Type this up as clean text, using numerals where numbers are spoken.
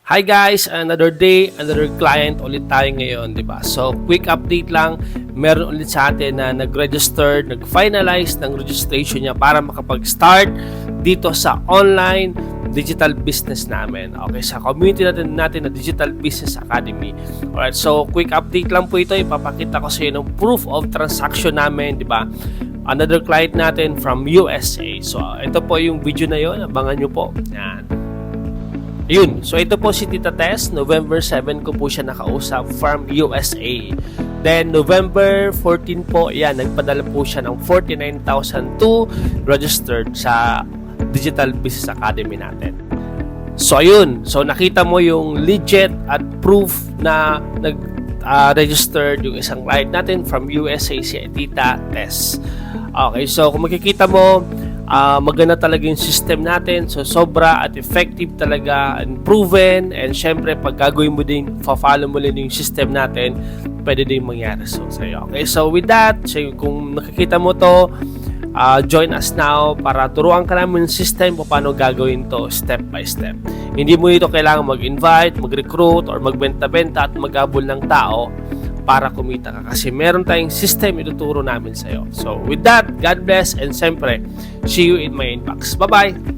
Hi guys, another day, another client ulit tayo ngayon, di ba? So, quick update lang, meron ulit sa atin na nag-register, nag-finalize ng registration niya para makapag-start dito sa online digital business namin. Okay, sa community natin na Digital Business Academy. Alright, so quick update lang po ito, ipapakita ko sa inyo ng proof of transaction namin, di ba? Another client natin from USA. So, ito po yung video na yon, abangan nyo po. Yan. Yun. So, ito po si Tita Tess. November 7 ko po siya nakausap from USA. Then, November 14 po, yan, nagpadala po siya ng 49,002 registered sa Digital Business Academy natin. So, ayun. So, nakita mo yung legit at proof na nag-registered yung isang client natin from USA, si Tita Tess. Okay, so kung makikita mo, maganda talaga yung system natin. So, sobra at effective talaga and proven. And syempre, pag gagawin mo din, follow mo din yung system natin, pwede din mangyari sa'yo. Okay, so with that, so kung nakikita mo to, join us now para turuan ka namin yung system kung paano gagawin to step by step. Hindi mo ito kailangan mag-invite, mag-recruit, or magbenta-benta at mag-abol ng tao para kumita ka. Kasi meron tayong system ituturo namin sa'yo. So with that, God bless, and siyempre, see you in my inbox. Bye-bye!